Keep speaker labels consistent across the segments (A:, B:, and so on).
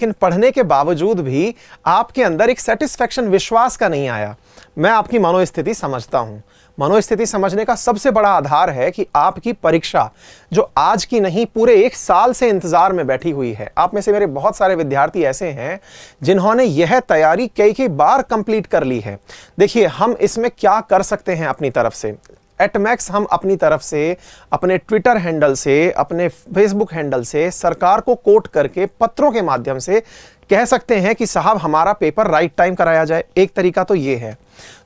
A: लेकिन पढ़ने के बावजूद भी आपके अंदर एक सेटिस्फैक्शन, विश्वास का नहीं आया। मैं आपकी मनोस्थिति समझता हूं। मनोस्थिति समझने का सबसे बड़ा आधार है कि आपकी परीक्षा जो आज की नहीं पूरे 1 साल से इंतजार में बैठी हुई है। आप में से मेरे बहुत सारे विद्यार्थी ऐसे हैं जिन्होंने यह तैयारी कई बार कंप्लीट कर ली है। देखिए, हम इसमें क्या कर सकते हैं अपनी तरफ से। एटमैक्स हम अपनी तरफ से, अपने ट्विटर हैंडल से, अपने फेसबुक हैंडल से सरकार को कोट करके पत्रों के माध्यम से कह सकते हैं कि साहब हमारा पेपर राइट टाइम कराया जाए। एक तरीका तो ये है।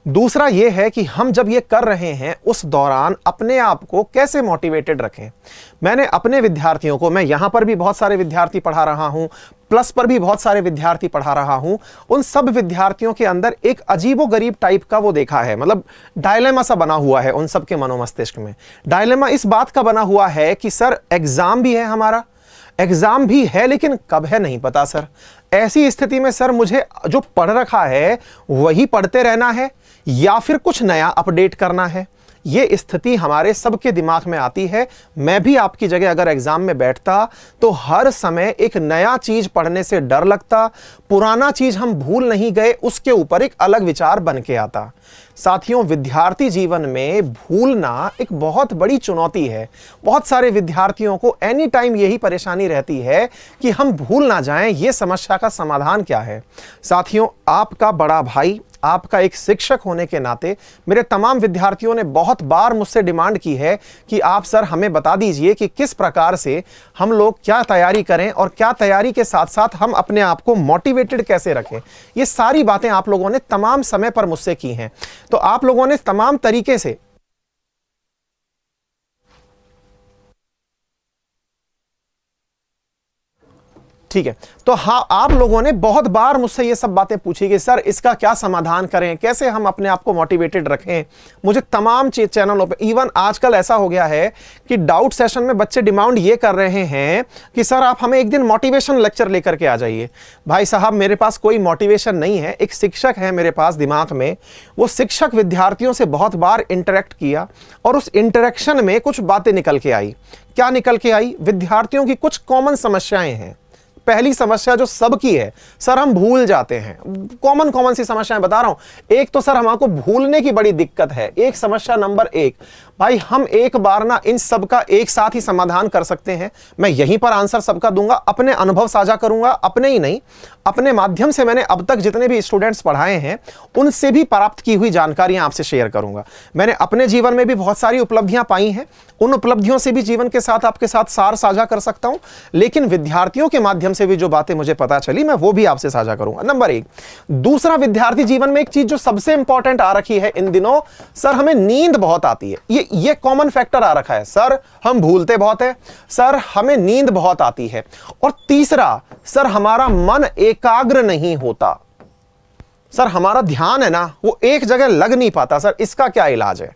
A: दूसरा ये है कि हम जब ये कर रहे हैं उस दौरान अपने आप को कैसे मोटिवेटेड रखें। मैंने अपने विद्यार्थियों को, मैं यहां पर भी बहुत सारे विद्यार्थी पढ़ा रहा हूं, प्लस पर भी बहुत सारे विद्यार्थी पढ़ा रहा हूं, उन सब विद्यार्थियों के अंदर एक अजीबोगरीब टाइप का वो देखा है, मतलब डायलेमा सा बना हुआ है उन सब के मनोमस्तिष्क में। डायलेमा इस बात का बना हुआ है कि सर एग्जाम भी है, हमारा एग्जाम भी है, लेकिन कब है नहीं पता सर। ऐसी स्थिति में सर मुझे जो पढ़ रखा है वही पढ़ते रहना है या फिर कुछ नया अपडेट करना है। ये स्थिति हमारे सबके दिमाग में आती है। मैं भी आपकी जगह अगर एग्जाम में बैठता तो हर समय एक नया चीज पढ़ने से डर लगता, पुराना चीज हम भूल नहीं गए उसके ऊपर एक अलग विचार बन के आता। साथियों, विद्यार्थी जीवन में भूलना एक बहुत बड़ी चुनौती है। बहुत सारे विद्यार्थियों को एनी टाइम यही परेशानी रहती है कि हम भूल ना जाएं। ये समस्या का समाधान क्या है? साथियों, आपका बड़ा भाई, आपका एक शिक्षक होने के नाते मेरे तमाम विद्यार्थियों ने बहुत बार मुझसे डिमांड की है कि आप सर हमें बता दीजिए कि किस प्रकार से हम लोग क्या तैयारी करें और क्या तैयारी के साथ साथ हम अपने आप को मोटिवेटेड कैसे रखें। ये सारी बातें आप लोगों ने तमाम समय पर मुझसे की हैं। तो आप लोगों ने तमाम तरीके से ठीक है, तो हाँ, आप लोगों ने बहुत बार मुझसे ये सब बातें पूछी कि सर इसका क्या समाधान करें, कैसे हम अपने आप को मोटिवेटेड रखें। मुझे तमाम चैनलों पे, इवन आजकल ऐसा हो गया है कि डाउट सेशन में बच्चे डिमांड ये कर रहे हैं कि सर आप हमें एक दिन मोटिवेशन लेक्चर लेकर के आ जाइए। भाई साहब, मेरे पास कोई मोटिवेशन नहीं है। एक शिक्षक है मेरे पास दिमाग में, वो शिक्षक विद्यार्थियों से बहुत बार इंटरेक्ट किया और उस इंटरेक्शन में कुछ बातें निकल के आई। क्या निकल के आई? विद्यार्थियों की कुछ कॉमन समस्याएं हैं। पहली समस्या जो सबकी है, सर हम भूल जाते हैं। कॉमन सी समस्याएं बता रहा हूं। एक तो सर हमको भूलने की बड़ी दिक्कत है। एक समस्या नंबर 1, भाई हम एक बार ना इन सब का एक साथ ही समाधान कर सकते हैं। मैं यहीं पर आंसर सबका दूंगा, अपने अनुभव साझा करूंगा, अपने ही नहीं, अपने माध्यम से मैंने अब तक जितने भी स्टूडेंट्स पढ़ाए हैं उनसे भी प्राप्त की हुई जानकारियां आपसे शेयर करूंगा। मैंने अपने जीवन में भी बहुत सारी उपलब्धियां पाई हैं, उन उपलब्धियों से भी जीवन के साथ आपके साथ सार साझा कर सकता हूं, लेकिन विद्यार्थियों के माध्यम से भी जो बातें मुझे पता चली मैं वो भी आपसे साझा करूंगा। नंबर 1। दूसरा, विद्यार्थी जीवन में एक चीज जो सबसे इंपॉर्टेंट आ रखी है इन दिनों, सर हमें नींद बहुत आती है। ये कॉमन फैक्टर आ रखा है। सर हम भूलते बहुत है, सर हमें नींद बहुत आती है। और तीसरा, सर हमारा मन एकाग्र नहीं होता। सर हमारा ध्यान है ना वो एक जगह लग नहीं पाता। सर इसका क्या इलाज है?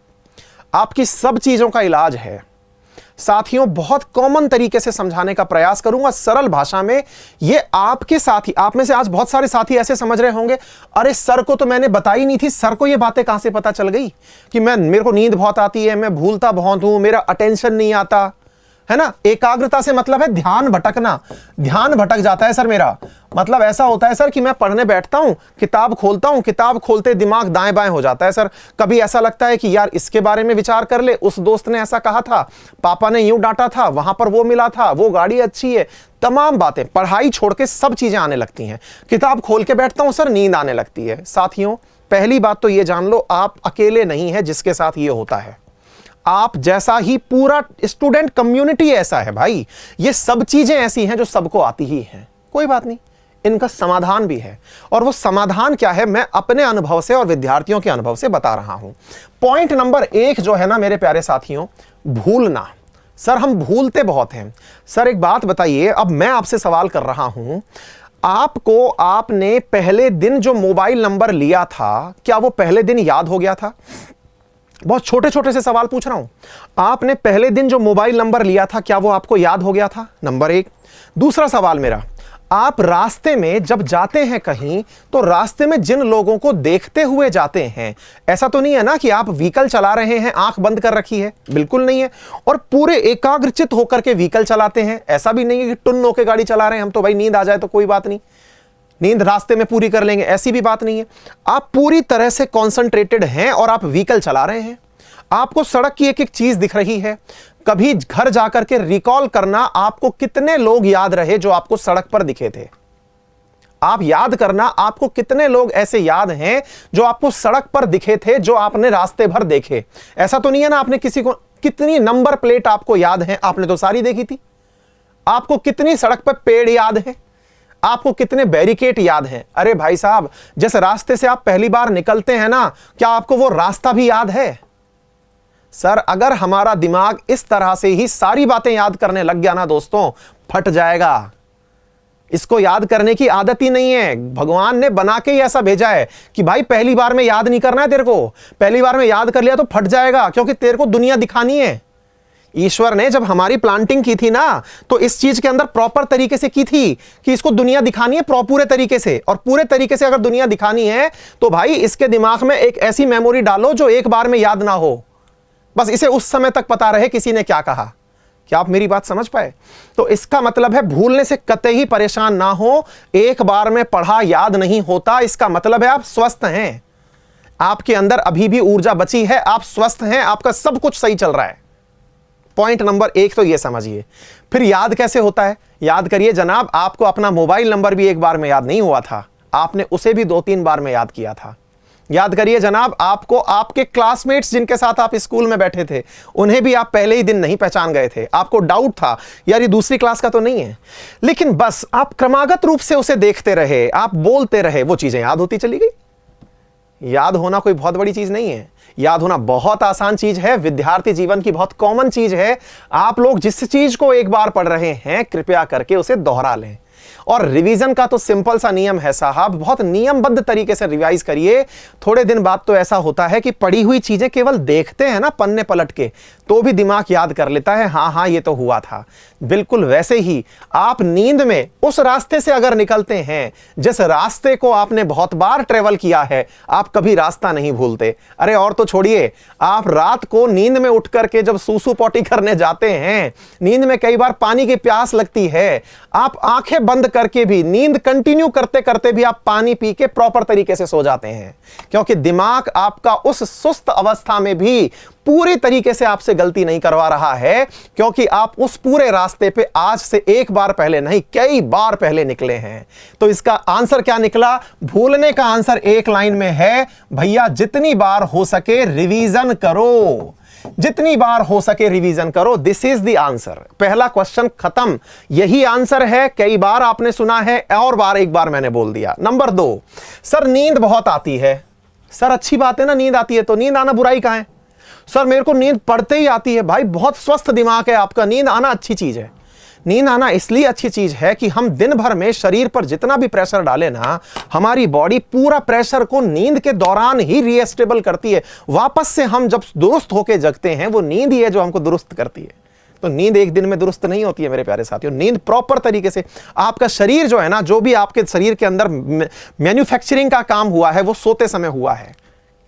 A: आपकी सब चीजों का इलाज है साथियों। बहुत कॉमन तरीके से समझाने का प्रयास करूंगा, सरल भाषा में। ये आपके साथी, आप में से आज बहुत सारे साथी ऐसे समझ रहे होंगे, अरे सर को तो मैंने बताई नहीं थी, सर को ये बातें कहां से पता चल गई कि मेरे को नींद बहुत आती है, मैं भूलता बहुत हूं, मेरा अटेंशन नहीं आता है ना। एकाग्रता से मतलब है ध्यान भटकना। ध्यान भटक जाता है सर मेरा। मतलब ऐसा होता है सर कि मैं पढ़ने बैठता हूं, किताब खोलता हूं, किताब खोलते दिमाग दाएं बाएं हो जाता है सर। कभी ऐसा लगता है कि यार इसके बारे में विचार कर ले, उस दोस्त ने ऐसा कहा था, पापा ने यूं डांटा था, वहां पर वो मिला था, वो गाड़ी अच्छी है, तमाम बातें, पढ़ाई छोड़ के सब चीजें आने लगती हैं। किताब खोल के बैठता हूं सर, नींद आने लगती है। साथियों, पहली बात तो ये जान लो, आप अकेले नहीं है जिसके साथ ये होता है। आप जैसा ही पूरा स्टूडेंट कम्युनिटी ऐसा है भाई। ये सब चीजें ऐसी हैं जो सबको आती ही हैं। कोई बात नहीं, इनका समाधान भी है। और वो समाधान क्या है, मैं अपने अनुभव से और विद्यार्थियों के अनुभव से बता रहा हूं। पॉइंट नंबर 1 जो है ना मेरे प्यारे साथियों, भूलना। सर हम भूलते बहुत हैं। सर एक बात बताइए, अब मैं आपसे सवाल कर रहा हूं, आपको आपने पहले दिन जो मोबाइल नंबर लिया था, क्या वो पहले दिन याद हो गया था? बहुत छोटे छोटे से सवाल पूछ रहा हूं। आपने पहले दिन जो मोबाइल नंबर लिया था, क्या वो आपको याद हो गया था? नंबर 1। दूसरा सवाल मेरा, आप रास्ते में जब जाते हैं कहीं, तो रास्ते में जिन लोगों को देखते हुए जाते हैं, ऐसा तो नहीं है ना कि आप व्हीकल चला रहे हैं आंख बंद कर रखी है, बिल्कुल नहीं है, और पूरे एकाग्रचित होकर के व्हीकल चलाते हैं, ऐसा भी नहीं है कि टुन्न होकर गाड़ी चला रहे हैं हम, तो भाई नींद आ जाए तो कोई बात नहीं, नींद रास्ते में पूरी कर लेंगे, ऐसी भी बात नहीं है। आप पूरी तरह से कॉन्सेंट्रेटेड हैं और आप व्हीकल चला रहे हैं, आपको सड़क की एक एक चीज दिख रही है। कभी घर जाकर के रिकॉल करना, आपको कितने लोग याद रहे जो आपको सड़क पर दिखे थे। आप याद करना, आपको कितने लोग ऐसे याद हैं जो आपको सड़क पर दिखे थे, जो आपने रास्ते भर देखे। ऐसा तो नहीं है ना आपने किसी को, कितनी नंबर प्लेट आपको याद है, आपने तो सारी देखी थी। आपको कितनी सड़क पर पेड़ याद है, आपको कितने बैरिकेड याद हैं। अरे भाई साहब, जिस रास्ते से आप पहली बार निकलते हैं ना, क्या आपको वो रास्ता भी याद है? सर, अगर हमारा दिमाग इस तरह से ही सारी बातें याद करने लग गया ना दोस्तों, फट जाएगा। इसको याद करने की आदत ही नहीं है, भगवान ने बना के ही ऐसा भेजा है कि भाई पहली बार में याद नहीं करना है तेरे को, पहली बार में याद कर लिया तो फट जाएगा, क्योंकि तेरे को दुनिया दिखानी है। ईश्वर ने जब हमारी प्लांटिंग की थी ना, तो इस चीज के अंदर प्रॉपर तरीके से की थी कि इसको दुनिया दिखानी है पूरे तरीके से, और पूरे तरीके से अगर दुनिया दिखानी है तो भाई इसके दिमाग में एक ऐसी मेमोरी डालो जो एक बार में याद ना हो, बस इसे उस समय तक पता रहे किसी ने क्या कहा। क्या आप मेरी बात समझ पाए? तो इसका मतलब है भूलने से कतई परेशान ना हो, एक बार में पढ़ा याद नहीं होता, इसका मतलब है आप स्वस्थ हैं, आपके अंदर अभी भी ऊर्जा बची है, आप स्वस्थ हैं, आपका सब कुछ सही चल रहा है। पॉइंट नंबर 1 तो ये समझिए। फिर याद कैसे होता है? याद करिए जनाब, आपको अपना मोबाइल नंबर भी एक बार में याद नहीं हुआ था, आपने उसे भी 2-3 बार में याद किया था। याद करिए जनाब, आपको आपके क्लासमेट्स जिनके साथ आप स्कूल में बैठे थे, उन्हें भी आप पहले ही दिन नहीं पहचान गए थे, आपको डाउट था यार ये दूसरी क्लास का तो नहीं है, लेकिन बस आप क्रमागत रूप से उसे देखते रहे, आप बोलते रहे, वो चीजें याद होती चली गई। याद होना कोई बहुत बड़ी चीज नहीं है, याद होना बहुत आसान चीज है, विद्यार्थी जीवन की बहुत कॉमन चीज है। आप लोग जिस चीज को एक बार पढ़ रहे हैं, कृपया करके उसे दोहरा लें। और रिवीजन का तो सिंपल सा नियम है साहब, बहुत नियमबद्ध तरीके से रिवाइज करिए। थोड़े दिन बाद तो ऐसा होता है कि पढ़ी हुई चीजें केवल देखते हैं ना पन्ने पलट के, तो भी दिमाग याद कर लेता है, हाँ हाँ ये तो हुआ था। बिल्कुल वैसे ही आप नींद में उस रास्ते से अगर निकलते हैं जिस रास्ते को आपने बहुत बार ट्रेवल किया है, आप कभी रास्ता नहीं भूलते। अरे और तो छोड़िए, आप रात को नींद में उठ करके जब सूसू पॉटी करने जाते हैं, नींद में कई बार पानी की प्यास लगती है, आप आंखें बंद करके भी, नींद कंटिन्यू करते करते भी आप पानी पी के प्रॉपर तरीके से सो जाते हैं, क्योंकि दिमाग आपका उस सुस्त अवस्था में भी पूरी तरीके से आपसे गलती नहीं करवा रहा है, क्योंकि आप उस पूरे रास्ते पे आज से एक बार पहले नहीं, कई बार पहले निकले हैं। तो इसका आंसर क्या निकला? भूलने का आंसर एक लाइन में है, भैया जितनी बार हो सके रिवीजन करो, जितनी बार हो सके रिवीजन करो। This is the answer. पहला क्वेश्चन खत्म, यही आंसर है। कई बार आपने सुना है और बार एक बार मैंने बोल दिया। नंबर 2, सर नींद बहुत आती है। सर अच्छी बात है ना, नींद आती है तो नींद आना बुराई कहां है? सर मेरे को नींद पड़ते ही आती है। भाई बहुत स्वस्थ दिमाग है आपका, नींद आना अच्छी चीज है। नींद आना इसलिए अच्छी चीज है कि हम दिन भर में शरीर पर जितना भी प्रेशर डालें ना, हमारी बॉडी पूरा प्रेशर को नींद के दौरान ही रीएस्टेबल करती है। वापस से हम जब दुरुस्त होके जगते हैं, वो नींद ही है जो हमको दुरुस्त करती है। तो नींद एक दिन में दुरुस्त नहीं होती है मेरे प्यारे साथियों। नींद प्रॉपर तरीके से, आपका शरीर जो है ना, जो भी आपके शरीर के अंदर मैन्युफैक्चरिंग का काम हुआ है वो सोते समय हुआ है।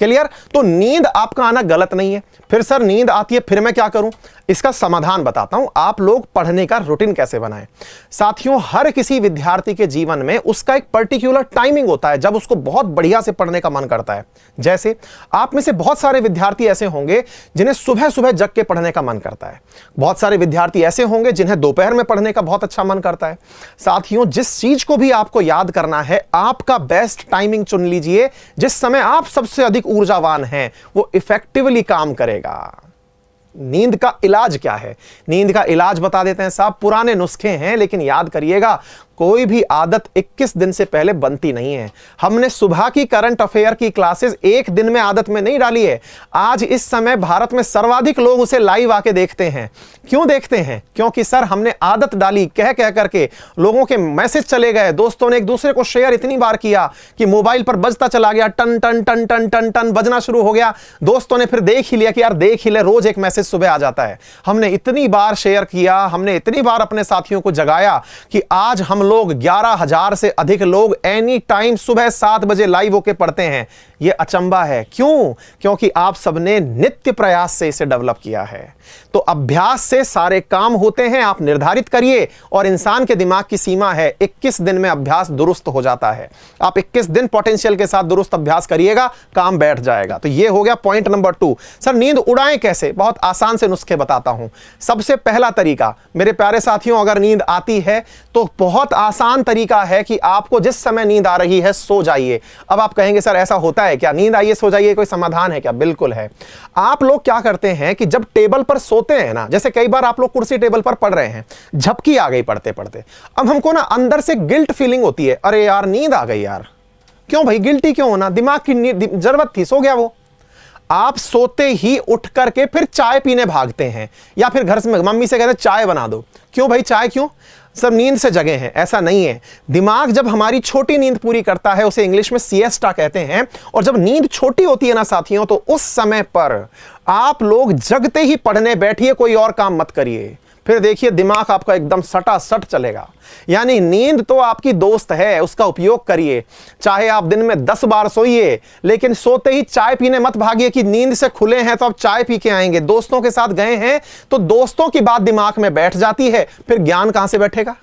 A: क्लियर? तो नींद आपका आना गलत नहीं है। फिर सर नींद आती है, फिर मैं क्या करूं? इसका समाधान बताता हूं। आप लोग पढ़ने का रूटीन कैसे बनाएं। साथियों, हर किसी विद्यार्थी के जीवन में उसका एक पर्टिकुलर टाइमिंग होता है जब उसको बहुत बढ़िया से पढ़ने का मन करता है। जैसे आप में से बहुत सारे विद्यार्थी ऐसे होंगे जिन्हें सुबह सुबह जग के पढ़ने का मन करता है। बहुत सारे विद्यार्थी ऐसे होंगे जिन्हें दोपहर में पढ़ने का बहुत अच्छा मन करता है। साथियों, जिस चीज को भी आपको याद करना है, आपका बेस्ट टाइमिंग चुन लीजिए। जिस समय आप सबसे अधिक ऊर्जावान हैं, वो इफेक्टिवली काम करेगा। नींद का इलाज क्या है? नींद का इलाज बता देते हैं साहब। पुराने नुस्खे हैं, लेकिन याद करिएगा, कोई भी आदत 21 दिन से पहले बनती नहीं है। हमने सुबह की करंट अफेयर की क्लासेस एक दिन में आदत में नहीं डाली है। आज इस समय भारत में सर्वाधिक लोग उसे लाइव आके देखते हैं। क्यों देखते हैं? क्योंकि सर हमने आदत डाली, कह कह करके लोगों के मैसेज चले गए, दोस्तों ने एक दूसरे को शेयर इतनी बार किया कि मोबाइल पर बजता चला गया, टन टन टन टन टन टन बजना शुरू हो गया। दोस्तों ने फिर देख ही लिया कि यार देख ही ले, रोज एक मैसेज सुबह आ जाता है। हमने इतनी बार शेयर किया, हमने इतनी बार अपने साथियों को जगाया कि आज हम लोग 11,000 से अधिक लोग एनी टाइम सुबह 7 बजे लाइव होके पढ़ते हैं। यह अचंबा है। क्यों? क्योंकि आप सबने नित्य प्रयास से इसे डेवलप किया है। तो अभ्यास से सारे काम होते हैं। आप निर्धारित करिए, और इंसान के दिमाग की सीमा है 21 दिन में अभ्यास दुरुस्त हो जाता है। आप 21 दिन पोटेंशियल के साथ दुरुस्त अभ्यास करिएगा, काम बैठ जाएगा। तो यह हो गया पॉइंट नंबर 2। सर नींद उड़ाएं कैसे? बहुत आसान से नुस्खे बताता हूं। सबसे पहला तरीका मेरे प्यारे साथियों, अगर नींद आती है तो बहुत आसान तरीका है कि आपको जिस समय नींद आ रही है सो जाइए। अब आप कहेंगे सर ऐसा होता है क्या? नींद आइए सो जाइए, कोई समाधान है क्या? बिल्कुल है। आप लोग क्या करते हैं कि जब टेबल पर सोते हैं ना, जैसे कई बार आप लोग कुर्सी टेबल पर पढ़ रहे हैं, झपकी आ गई पढ़ते पढ़ते, अब हमको ना अंदर से गिल्ट फीलिंग होती है, अरे यार नींद आ गई यार। क्यों भाई गिल्टी क्यों होना? दिमाग की जरूरत थी, सो गया वो। आप सोते ही उठ करके फिर चाय पीने भागते हैं, या फिर घर से मम्मी से कहते हैं चाय बना दो। क्यों भाई चाय क्यों? सब नींद से जगे हैं। ऐसा नहीं है। दिमाग जब हमारी छोटी नींद पूरी करता है, उसे इंग्लिश में सिएस्टा कहते हैं, और जब नींद छोटी होती है ना साथियों, तो उस समय पर आप लोग जगते ही पढ़ने बैठिए, कोई और काम मत करिए। फिर देखिए दिमाग आपका एकदम सटासट चलेगा। यानी नींद तो आपकी दोस्त है, उसका उपयोग करिए। चाहे आप दिन में 10 बार सोइए, लेकिन सोते ही चाय पीने मत भागिए कि नींद से खुले हैं तो अब चाय पी के आएंगे। दोस्तों के साथ गए हैं तो दोस्तों की बात दिमाग में बैठ जाती है, फिर ज्ञान कहां से बैठेगा?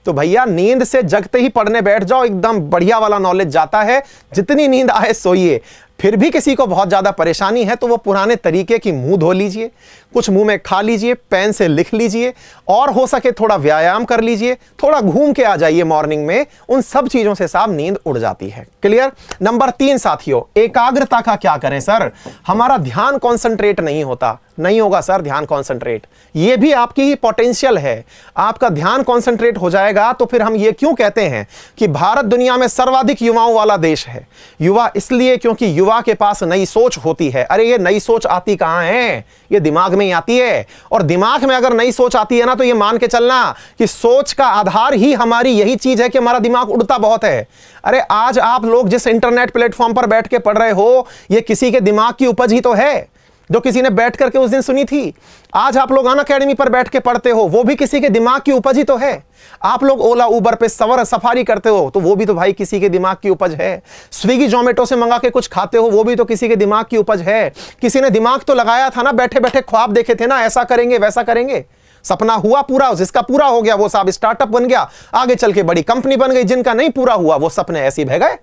A: तो भैया नींद से जगते ही पढ़ने बैठ जाओ, एकदम बढ़िया वाला नॉलेज जाता है। जितनी नींद आए सोइए। फिर भी किसी को बहुत ज्यादा परेशानी है तो वो पुराने तरीके की मुंह धो लीजिए, कुछ मुंह में खा लीजिए, पेन से लिख लीजिए, और हो सके थोड़ा व्यायाम कर लीजिए, थोड़ा घूम के आ जाइए मॉर्निंग में। उन सब चीजों से साहब नींद उड़ जाती है। क्लियर? नंबर 3 साथियों, एकाग्रता का क्या करें सर? हमारा ध्यान कॉन्सेंट्रेट नहीं होता। नहीं होगा सर ध्यान कॉन्सेंट्रेट, ये भी आपकी ही पोटेंशियल है। आपका ध्यान कॉन्सेंट्रेट हो जाएगा तो फिर हम ये क्यों कहते हैं कि भारत दुनिया में सर्वाधिक युवाओं वाला देश है? युवा इसलिए क्योंकि युवा के पास नई सोच होती है। अरे ये नई सोच आती कहां है? ये दिमाग में ही आती है। और दिमाग में अगर नई सोच आती है ना, तो ये मान के चलना कि सोच का आधार ही हमारी यही चीज है कि हमारा दिमाग उड़ता बहुत है। अरे आज आप लोग जिस इंटरनेट प्लेटफॉर्म पर बैठ के पढ़ रहे हो, ये किसी के दिमाग की उपज ही तो है, जो किसी ने बैठ करके उस दिन सुनी थी। आज आप लोग अनअकैडमी पर बैठ के पढ़ते हो, वो भी किसी के दिमाग की उपज ही तो है। आप लोग ओला उबर पे सफारी करते हो, तो वो भी तो भाई किसी के दिमाग की उपज है। स्विगी जोमेटो से मंगा के कुछ खाते हो, वो भी तो किसी के दिमाग की उपज है। किसी ने दिमाग तो लगाया था ना, बैठे बैठे ख्वाब देखे थे ना, ऐसा करेंगे वैसा करेंगे, सपना हुआ पूरा, जिसका पूरा हो गया वो साहब स्टार्टअप बन गया, आगे चल के बड़ी कंपनी बन गई। जिनका नहीं पूरा हुआ वो सपने ऐसे ही बह गए।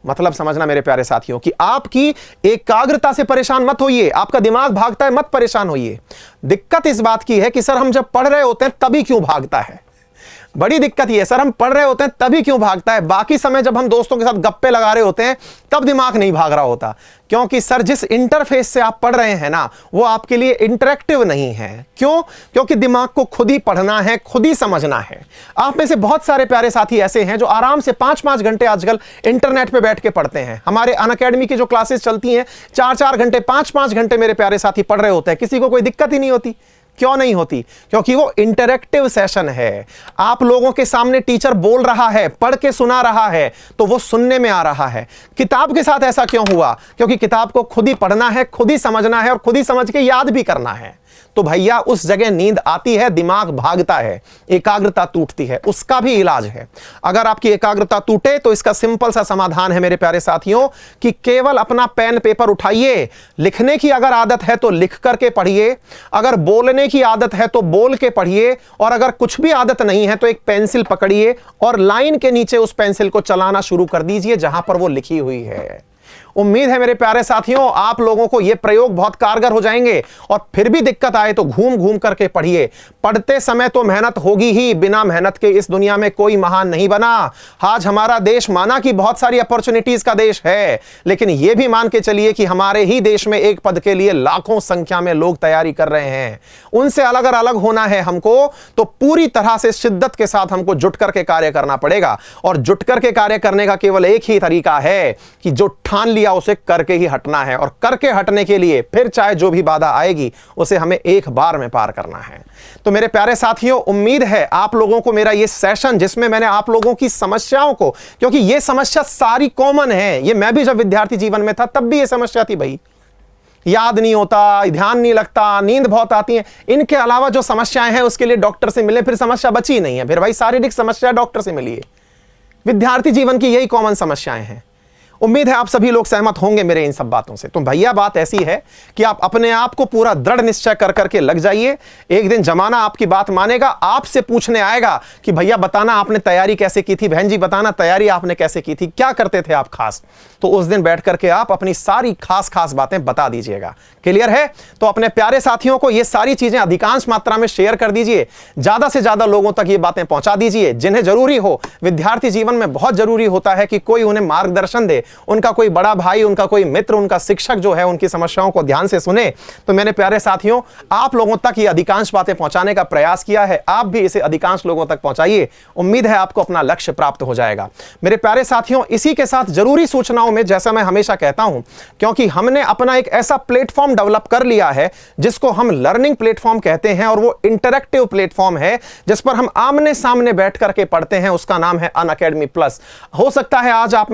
A: मतलब समझना मेरे प्यारे साथियों कि आपकी एकाग्रता से परेशान मत होइए। आपका दिमाग भागता है, मत परेशान होइए। दिक्कत इस बात की है कि सर हम जब पढ़ रहे होते हैं तभी क्यों भागता है? बड़ी दिक्कत ये है, सर हम पढ़ रहे होते हैं तभी क्यों भागता है? बाकी समय जब हम दोस्तों के साथ गप्पे लगा रहे होते हैं तब दिमाग नहीं भाग रहा होता। क्योंकि सर जिस इंटरफेस से आप पढ़ रहे हैं ना, वो आपके लिए इंटरेक्टिव नहीं है। क्यों? क्योंकि दिमाग को खुद ही पढ़ना है, खुद ही समझना है। आप में से बहुत सारे प्यारे साथी ऐसे हैं जो आराम से 5-5 घंटे आजकल इंटरनेट पे बैठ के पढ़ते हैं। हमारे अनअकैडमी की जो क्लासेस चलती हैं, 4-4 घंटे 5-5 घंटे मेरे प्यारे साथी पढ़ रहे होते हैं। किसी को कोई दिक्कत ही नहीं होती। क्यों नहीं होती? क्योंकि वो इंटरैक्टिव सेशन है। आप लोगों के सामने टीचर बोल रहा है, पढ़ के सुना रहा है, तो वो सुनने में आ रहा है। किताब के साथ ऐसा क्यों हुआ? क्योंकि किताब को खुद ही पढ़ना है, खुद ही समझना है, और खुद ही समझ के याद भी करना है। तो भैया उस जगह नींद आती है, दिमाग भागता है, एकाग्रता टूटती है। उसका भी इलाज है। अगर आपकी एकाग्रता टूटे तो इसका सिंपल सा समाधान है मेरे प्यारे साथियों कि केवल अपना पेन पेपर उठाइए। लिखने की अगर आदत है तो लिख करके पढ़िए, अगर बोलने की आदत है तो बोल के पढ़िए, और अगर कुछ भी आदत नहीं है तो एक पेंसिल पकड़िए और लाइन के नीचे उस पेंसिल को चलाना शुरू कर दीजिए जहां पर वो लिखी हुई है। उम्मीद है मेरे प्यारे साथियों आप लोगों को ये प्रयोग बहुत कारगर हो जाएंगे। और फिर भी दिक्कत आए तो घूम घूम करके पढ़िए। पढ़ते समय तो मेहनत होगी ही, बिना मेहनत के इस दुनिया में कोई महान नहीं बना। आज हमारा देश माना कि बहुत सारी अपॉर्चुनिटीज का देश है, लेकिन यह भी मान के चलिए कि हमारे ही देश में एक पद के लिए लाखों संख्या में लोग तैयारी कर रहे हैं। उनसे अगर अलग होना है हमको तो पूरी तरह से शिद्दत के साथ हमको जुट करके कार्य करना पड़ेगा। और जुट करके कार्य करने का केवल एक ही तरीका है कि जो ठान लिया उसे करके ही हटना है। और करके हटने के लिए फिर चाहे जो भी बाधा आएगी उसे हमें एक बार में पार करना है। तो मेरे प्यारे साथियों उम्मीद है आप लोगों को मेरा ये सेशन, जिसमें मैंने आप लोगों की समस्याओं को, क्योंकि ये समस्या सारी कॉमन है, ये मैं भी जब विद्यार्थी जीवन में था तब भी ये समस्या थी भाई, याद नहीं होता, ध्यान नहीं लगता, नींद बहुत आती है, इनके अलावा जो समस्याएं हैं उसके लिए डॉक्टर से मिले, फिर समस्या बची ही नहीं है। फिर भाई शारीरिक समस्या डॉक्टर से मिलिए। विद्यार्थी जीवन की यही कॉमन समस्याएं हैं। उम्मीद है आप सभी लोग सहमत होंगे मेरे इन सब बातों से। तो भैया बात ऐसी है कि आप अपने आप को पूरा दृढ़ निश्चय कर करके लग जाइए। एक दिन जमाना आपकी बात मानेगा, आपसे पूछने आएगा कि भैया बताना आपने तैयारी कैसे की थी, बहन जी बताना तैयारी आपने कैसे की थी, क्या करते थे आप खास। तो उस दिन बैठ करके आप अपनी सारी खास खास बातें बता दीजिएगा। क्लियर है? तो अपने प्यारे साथियों को ये सारी चीजें अधिकांश मात्रा में शेयर कर दीजिए, ज्यादा से ज्यादा लोगों तक ये बातें पहुंचा दीजिए जिन्हें जरूरी हो। विद्यार्थी जीवन में बहुत जरूरी होता है कि कोई उन्हें मार्गदर्शन दे, उनका कोई बड़ा भाई, उनका कोई मित्र, उनका शिक्षक जो है उनकी समस्याओं को ध्यान से सुने। तो मेरे प्यारे साथियों, आप लोगों तक ये अधिकांश बातें पहुंचाने का प्रयास किया है, आप भी इसे अधिकांश लोगों तक पहुंचाइए। उम्मीद है आपको अपना लक्ष्य प्राप्त हो जाएगा। मेरे प्यारे साथियों, इसी के साथ जरूरी सूचनाओं में, जैसा मैं हमेशा कहता हूं, क्योंकि हमने अपना एक ऐसा प्लेटफॉर्म डेवलप कर लिया है जिसको हम लर्निंग प्लेटफॉर्म कहते हैं, और वो इंटरैक्टिव प्लेटफॉर्म है जिस पर हम आमने सामने बैठ करके पढ़ते हैं। उसका नाम है अनअकैडमी प्लस। हो सकता है आज आप